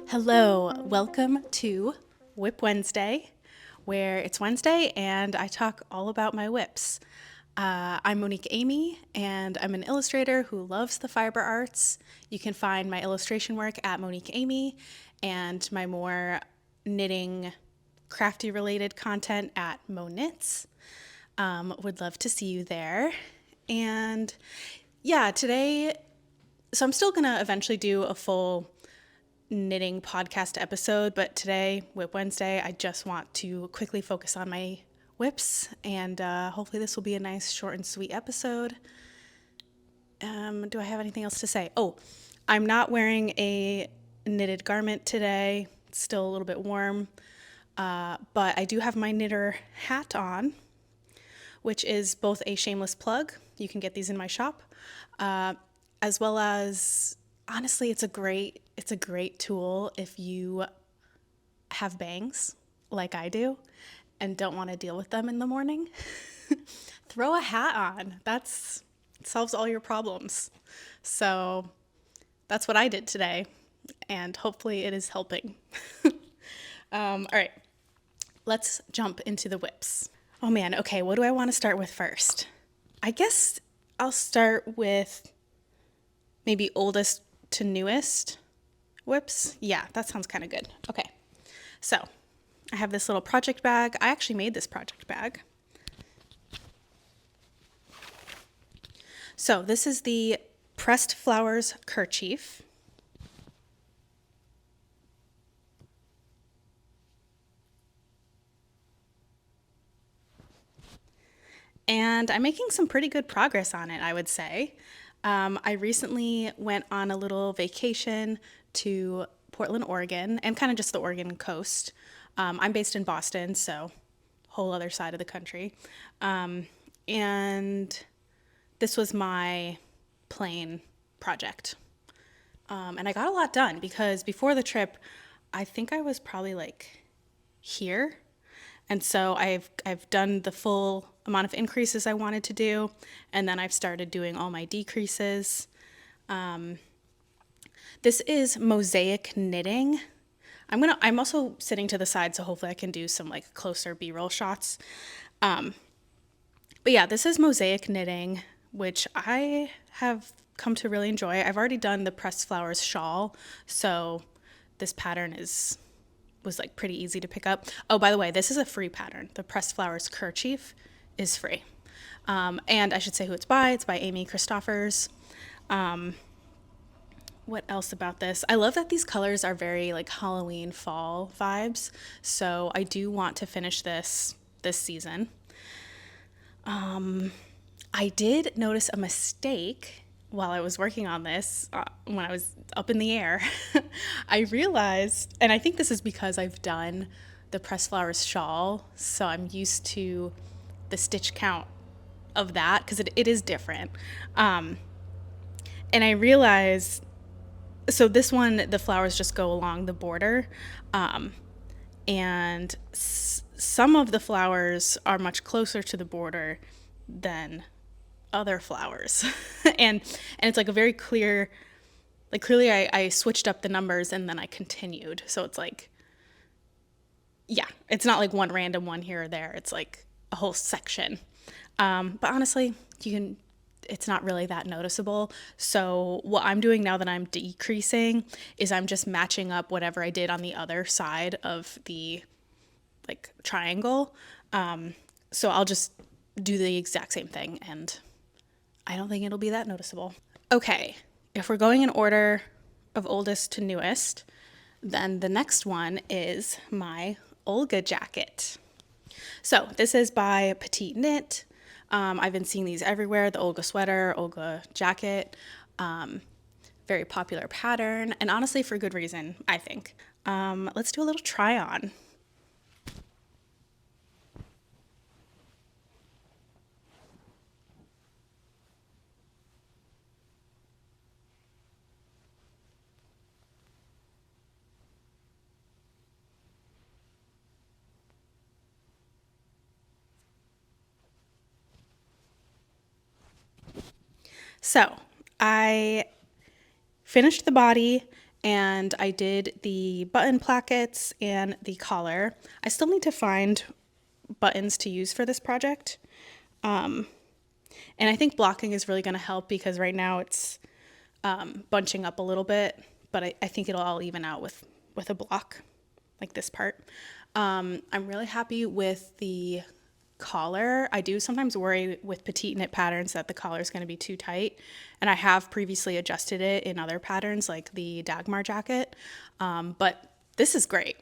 Hello, welcome to WIP Wednesday, where it's Wednesday and I talk all about my WIPs. I'm Monique Amy, and I'm an illustrator who loves the fiber arts. You can find my illustration work at Monique Amy and my more knitting, crafty related content at Mo Knits. Would love to see you there. And yeah, today, so I'm still gonna eventually do a full knitting podcast episode, but today, WIP Wednesday, I just want to quickly focus on my WIPs, and hopefully this will be a nice short and sweet episode. Do I have anything else to say? Oh, I'm not wearing a knitted garment today. It's still a little bit warm, but I do have my knitter hat on, which is both a shameless plug. You can get these in my shop, as well as, honestly, it's a great tool if you have bangs like I do and don't want to deal with them in the morning. Throw a hat on. It solves all your problems. So that's what I did today, and hopefully it is helping. All right, let's jump into the WIPs. Oh man, okay, what do I want to start with first? I guess I'll start with maybe oldest to newest WIPs. Yeah, that sounds kind of good. Okay, so I have this little project bag. I actually made this project bag. So this is the Pressed Flowers Kerchief. And I'm making some pretty good progress on it, I would say. I recently went on a little vacation to Portland, Oregon, and kind of just the Oregon coast. I'm based in Boston, so whole other side of the country. And this was my plain project. And I got a lot done because before the trip, I think I was probably like here. And so I've done the full amount of increases I wanted to do, and then I've started doing all my decreases. This is mosaic knitting. I'm also sitting to the side, so hopefully I can do some like closer B-roll shots. But yeah, this is mosaic knitting, which I have come to really enjoy. I've already done the pressed flowers shawl, so this pattern was like pretty easy to pick up. Oh, by the way, this is a free pattern. The Pressed Flowers Kerchief is free. And I should say who it's by. It's by Amy Christoffers. What else about this? I love that these colors are very like Halloween fall vibes. So I do want to finish this season. I did notice a mistake while I was working on this, when I was up in the air. I realized, and I think this is because I've done the Pressed Flowers shawl, so I'm used to the stitch count of that, because it is different. And I realized, so this one, the flowers just go along the border, and some of the flowers are much closer to the border than other flowers. and it's like a very clear, like clearly I switched up the numbers and then I continued. So it's like, yeah, it's not like one random one here or there. It's like a whole section. But honestly, it's not really that noticeable. So what I'm doing now that I'm decreasing is I'm just matching up whatever I did on the other side of the like triangle. So I'll just do the exact same thing, and I don't think it'll be that noticeable. Okay, if we're going in order of oldest to newest, then the next one is my Olga jacket. So this is by Petite Knit. I've been seeing these everywhere, the Olga sweater, Olga jacket. Very popular pattern, and honestly for good reason, I think. Let's do a little try on. So I finished the body And I did the button plackets and the collar. I still need to find buttons to use for this project. And I think blocking is really going to help because right now it's bunching up a little bit, but I think it'll all even out with a block, like this part. I'm really happy with the collar. I do sometimes worry with petite knit patterns that the collar is going to be too tight, and I have previously adjusted it in other patterns like the Dagmar jacket, but this is great.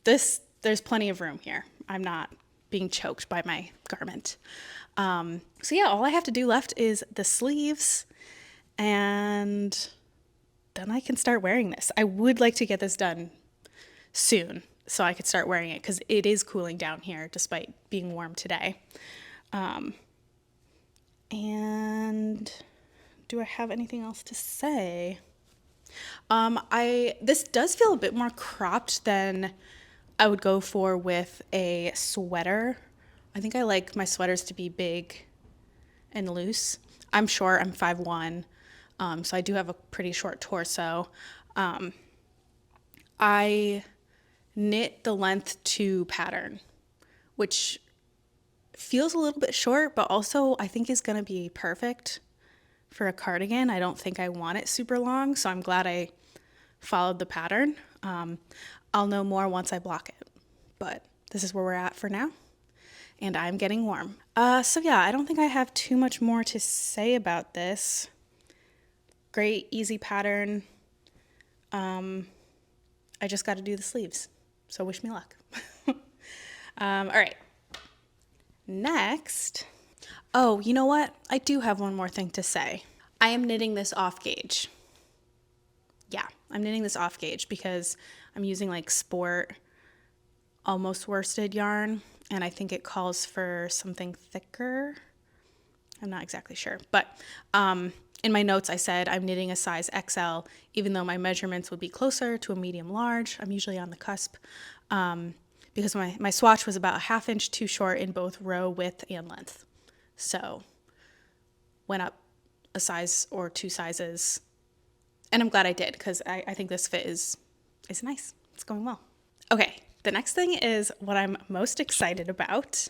There's plenty of room here. I'm not being choked by my garment. So yeah, all I have to do left is the sleeves, and then I can start wearing this. I would like to get this done soon so I could start wearing it because it is cooling down here despite being warm today. And do I have anything else to say? This does feel a bit more cropped than I would go for with a sweater. I think I like my sweaters to be big and loose. I'm short, I'm 5'1", so I do have a pretty short torso. I knit the length to pattern, which feels a little bit short, but also I think is going to be perfect for a cardigan. I don't think I want it super long, so I'm glad I followed the pattern. I'll know more once I block it, but this is where we're at for now, and I'm getting warm. So yeah, I don't think I have too much more to say about this. Great, easy pattern. I just got to do the sleeves, so wish me luck. All right. Next. Oh, you know what? I do have one more thing to say. I am knitting this off gauge. Yeah, I'm knitting this off gauge because I'm using like sport, almost worsted yarn, and I think it calls for something thicker. I'm not exactly sure, but in my notes I said I'm knitting a size XL, even though my measurements would be closer to a medium large. I'm usually on the cusp because my swatch was about a ½ inch too short in both row width and length. So went up a size or 2 sizes, and I'm glad I did because I think this fit is nice. It's going well. Okay, the next thing is what I'm most excited about.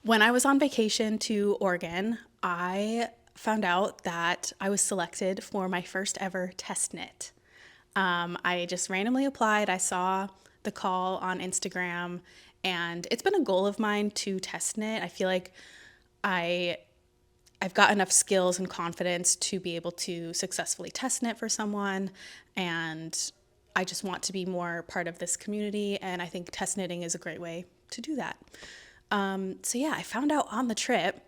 When I was on vacation to Oregon, I found out that I was selected for my first ever test knit. I just randomly applied. I saw the call on Instagram, and it's been a goal of mine to test knit. I feel like I've got enough skills and confidence to be able to successfully test knit for someone, and I just want to be more part of this community, and I think test knitting is a great way to do that. So yeah, I found out on the trip,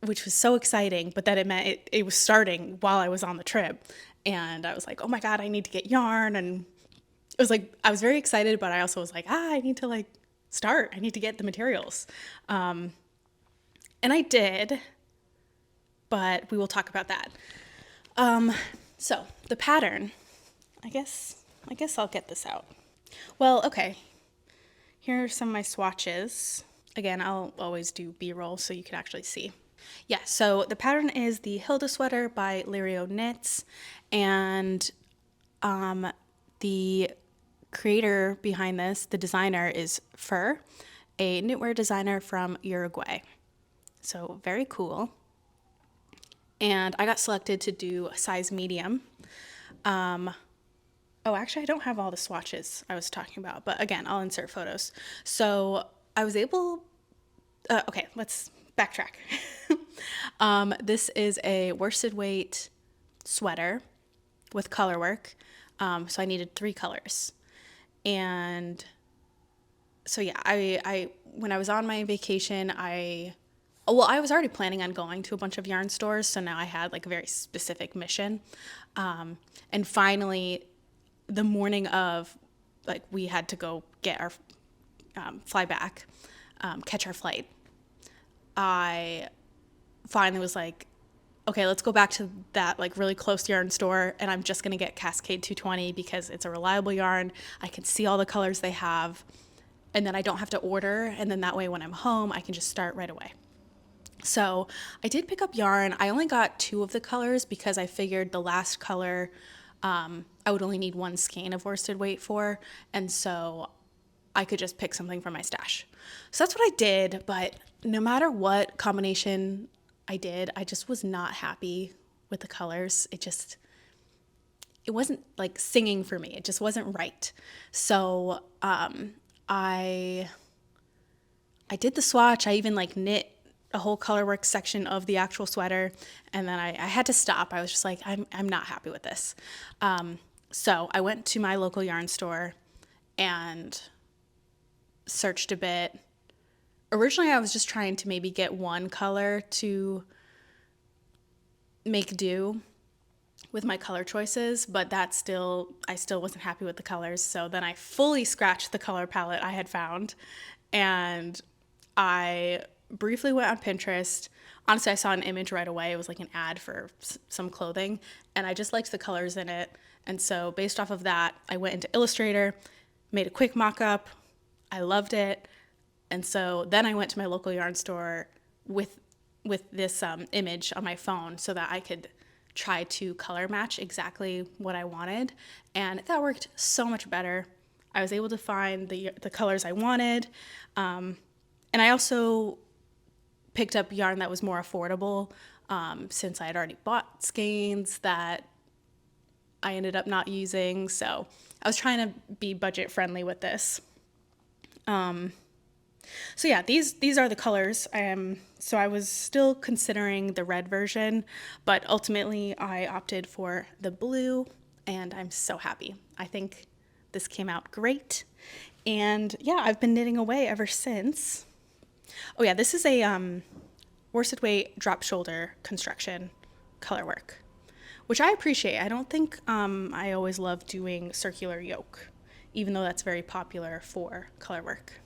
which was so exciting, but then it meant it was starting while I was on the trip, and I was like, oh my God, I need to get yarn, and it was like, I was very excited, but I also was like, I need to start, I need to get the materials. And I did, but we will talk about that. So the pattern, I guess I'll get this out. Well, okay, here are some of my swatches. Again, I'll always do B-roll so you can actually see. Yeah, so the pattern is the Hilda sweater by Lirio Knits, and the creator behind this, the designer, is Fur, a knitwear designer from Uruguay. So very cool. And I got selected to do a size medium. Oh, actually, I don't have all the swatches I was talking about, but again, I'll insert photos. So I was able, okay, let's backtrack. This is a worsted weight sweater with color work. So I needed 3 colors. And so yeah, I when I was on my vacation, I was already planning on going to a bunch of yarn stores, so now I had a very specific mission. And finally, the morning of, we had to go get our fly back, catch our flight, I finally was like, okay, let's go back to that really close yarn store, and I'm just gonna get Cascade 220 because it's a reliable yarn. I can see all the colors they have, and then I don't have to order, and then that way when I'm home, I can just start right away. So I did pick up yarn. I only got 2 of the colors because I figured the last color I would only need one skein of worsted weight for, and so I could just pick something from my stash. So that's what I did, but no matter what combination I did, I just was not happy with the colors. It wasn't like singing for me. It just wasn't right. So I did the swatch. I even like knit a whole colorwork section of the actual sweater, and then I had to stop. I was just like, I'm not happy with this. So I went to my local yarn store and searched a bit. Originally, I was just trying to maybe get one color to make do with my color choices, but I still wasn't happy with the colors. So then I fully scratched the color palette I had found, and I briefly went on Pinterest. Honestly, I saw an image right away. It was like an ad for some clothing, and I just liked the colors in it. And so based off of that, I went into Illustrator, made a quick mock-up. I loved it. And so then I went to my local yarn store with this image on my phone so that I could try to color match exactly what I wanted. And that worked so much better. I was able to find the colors I wanted. And I also picked up yarn that was more affordable since I had already bought skeins that I ended up not using. So I was trying to be budget friendly with this. So yeah, these are the colors. So I was still considering the red version, but ultimately I opted for the blue, and I'm so happy. I think this came out great. And yeah, I've been knitting away ever since. Oh yeah, this is a worsted weight drop shoulder construction color work, which I appreciate. I don't think I always love doing circular yoke, even though that's very popular for color work.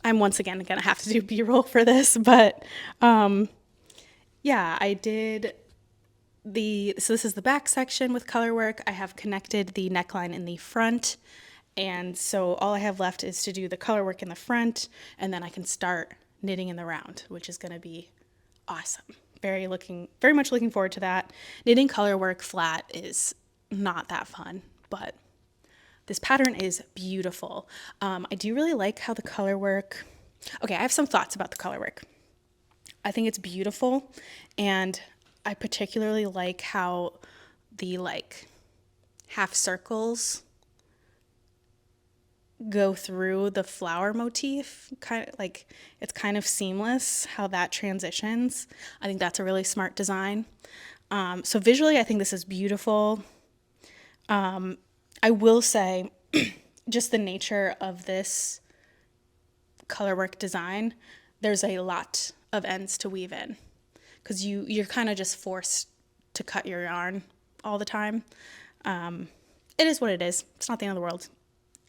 I'm once again gonna have to do B-roll for this, but yeah, I did so this is the back section with color work. I have connected the neckline in the front, and so all I have left is to do the color work in the front, and then I can start knitting in the round, which is gonna be awesome. Very much looking forward to that. Knitting color work flat is not that fun, but this pattern is beautiful. I do really like how the color work, okay, I have some thoughts about the color work. I think it's beautiful, and I particularly like how the like half circles go through the flower motif, kind of like it's kind of seamless how that transitions. I think that's a really smart design. So visually, I think this is beautiful. I will say just the nature of this colorwork design, there's a lot of ends to weave in because you're kind of just forced to cut your yarn all the time. It is what it is. It's not the end of the world.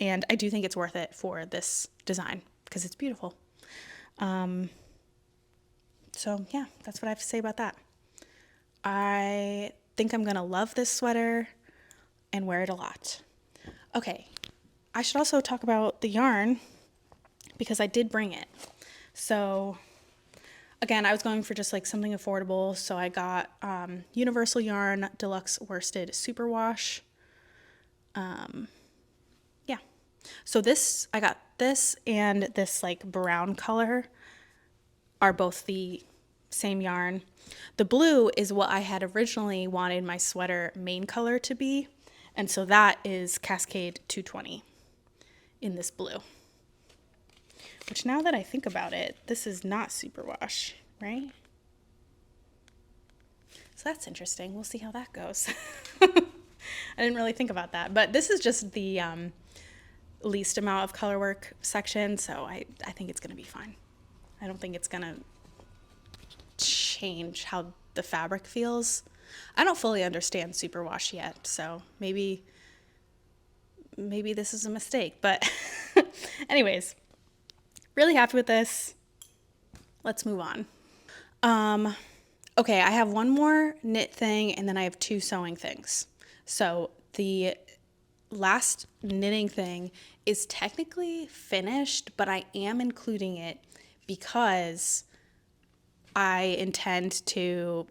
And I do think it's worth it for this design because it's beautiful. So yeah, that's what I have to say about that. I think I'm gonna love this sweater and wear it a lot. Okay, I should also talk about the yarn because I did bring it. So again, I was going for just like something affordable, so I got Universal Yarn Deluxe Worsted Superwash. Yeah, so I got this and this like brown color are both the same yarn. The blue is what I had originally wanted my sweater main color to be. And so that is Cascade 220 in this blue. Which now that I think about it, this is not superwash, right? So that's interesting. We'll see how that goes. I didn't really think about that. But this is just the least amount of color work section, so I think it's going to be fine. I don't think it's going to change how the fabric feels. I don't fully understand superwash yet, so maybe this is a mistake, but anyways, really happy with this. Let's move on. Okay, I have one more knit thing and then I have two sewing things. So The last knitting thing is technically finished, but I am including it because I intend to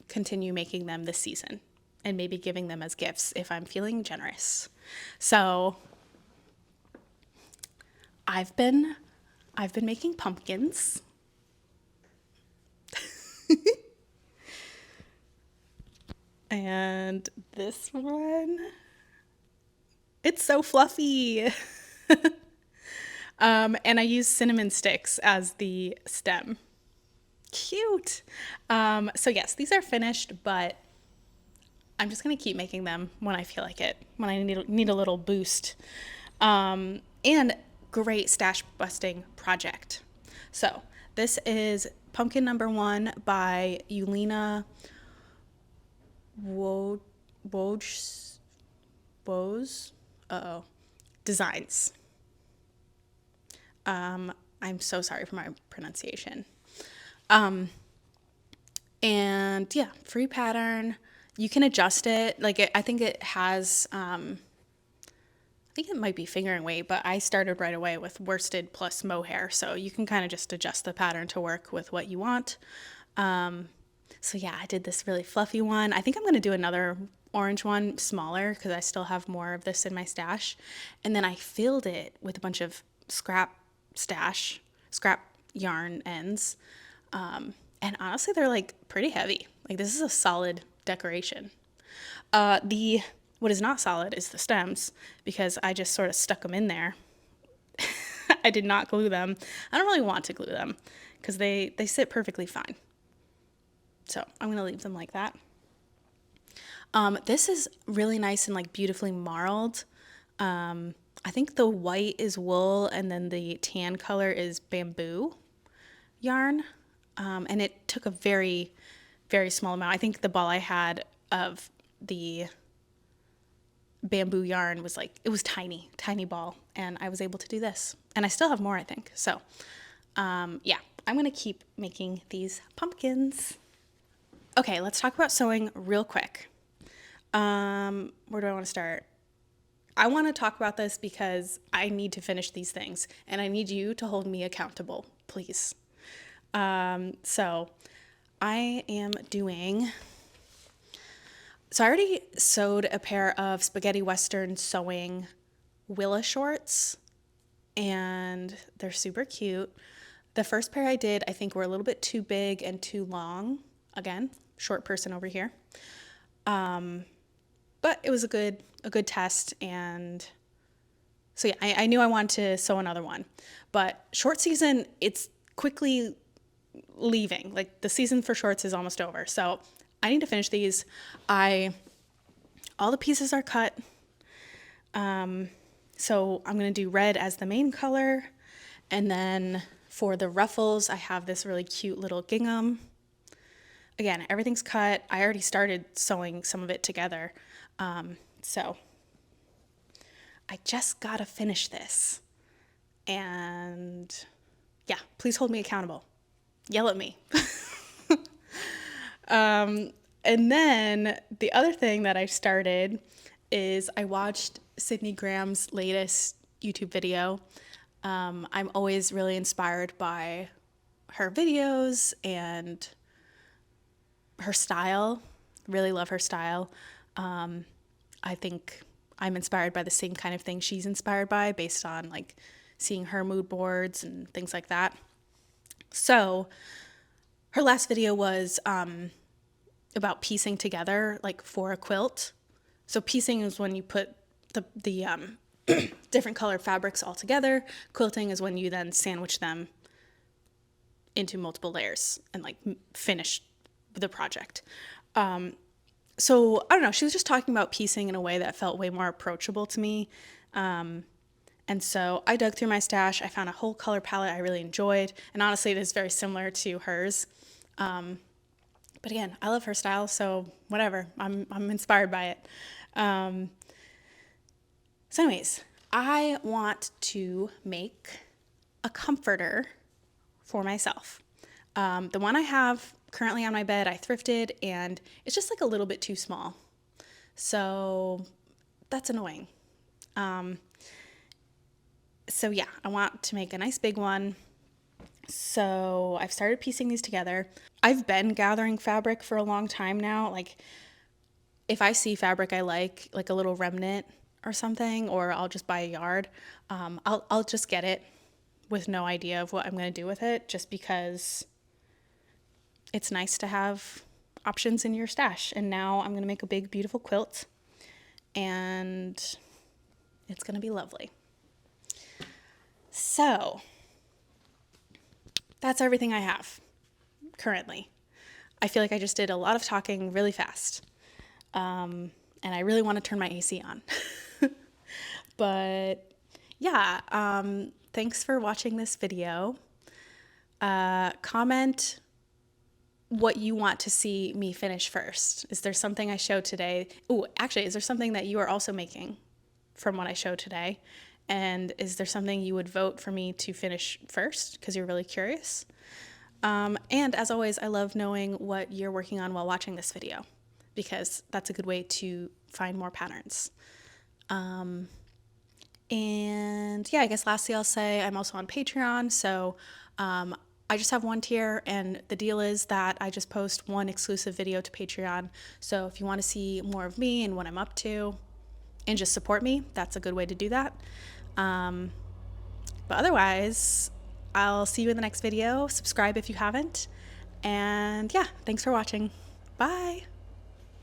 continue making them this season and maybe giving them as gifts if I'm feeling generous. So I've been making pumpkins. And this one, it's so fluffy. And I use cinnamon sticks as the stem. Cute. So yes, these are finished, but I'm just gonna keep making them when I feel like it, when I need a little boost. And great stash busting project. So this is pumpkin number 1 by Yulina Woj Designs. I'm so sorry for my pronunciation. And yeah, free pattern. You can adjust it. Like I think it has, I think it might be fingering weight, but I started right away with worsted plus mohair. So you can kind of just adjust the pattern to work with what you want. So yeah, I did this really fluffy one. I think I'm going to do another orange one, smaller, because I still have more of this in my stash. And then I filled it with a bunch of scrap yarn ends. And honestly, they're like pretty heavy. Like this is a solid decoration. What is not solid is the stems, because I just sort of stuck them in there. I did not glue them. I don't really want to glue them because they sit perfectly fine. So I'm going to leave them like that. This is really nice and like beautifully marled. I think the white is wool and then the tan color is bamboo yarn. And it took a very, very small amount. I think the ball I had of the bamboo yarn was like, it was tiny ball. And I was able to do this. And I still have more, I think. So, yeah, I'm going to keep making these pumpkins. Okay, let's talk about sewing real quick. Where do I want to start? I want to talk about this because I need to finish these things and I need you to hold me accountable, please. So I am doing, so I already sewed a pair of spaghetti western sewing Willa shorts and they're super cute. The first pair I did, I think were a little bit too big and too long. Again, short person over here. But it was a good test. And so yeah, I knew I wanted to sew another one, but short season, it's quickly leaving. Like the season for shorts is almost over. So I need to finish these. All the pieces are cut. So I'm going to do red as the main color. And then for the ruffles, I have this really cute little gingham. Again, everything's cut. I already started sewing some of it together. So I just gotta finish this. And yeah, please hold me accountable. Yell at me. And then the other thing that I started is I watched Sydney Graham's latest YouTube video. I'm always really inspired by her videos and her style. Really love her style. I think I'm inspired by the same kind of thing she's inspired by based on like seeing her mood boards and things like that. So her last video was about piecing together like for a quilt. So piecing is when you put the different colored fabrics all together. Quilting is when you then sandwich them into multiple layers and like finish the project. So I don't know, she was just talking about piecing in a way that felt way more approachable to me. And so I dug through my stash. I found a whole color palette I really enjoyed. And honestly, it is very similar to hers. But again, I love her style, so whatever. I'm inspired by it. So anyways, I want to make a comforter for myself. The one I have currently on my bed, I thrifted, and it's just like a little bit too small. So that's annoying. So yeah, I want to make a nice big one. So I've started piecing these together. I've been gathering fabric for a long time now. Like if I see fabric I like a little remnant or something, or I'll just buy a yard, I'll just get it with no idea of what I'm going to do with it, just because it's nice to have options in your stash. And now I'm going to make a big, beautiful quilt, and it's going to be lovely. So that's everything I have currently. I feel like I just did a lot of talking really fast. And I really want to turn my AC on. But yeah, thanks for watching this video. Comment what you want to see me finish first. Is there something I showed today? Oh, actually, is there something that you are also making from what I showed today? And is there something you would vote for me to finish first because you're really curious? And as always, I love knowing what you're working on while watching this video, because that's a good way to find more patterns. And yeah, I guess lastly I'll say I'm also on Patreon. So I just have one tier, and the deal is that I just post one exclusive video to Patreon. So if you want to see more of me and what I'm up to and just support me, that's a good way to do that. But otherwise, I'll see you in the next video. Subscribe if you haven't. And yeah, thanks for watching. Bye.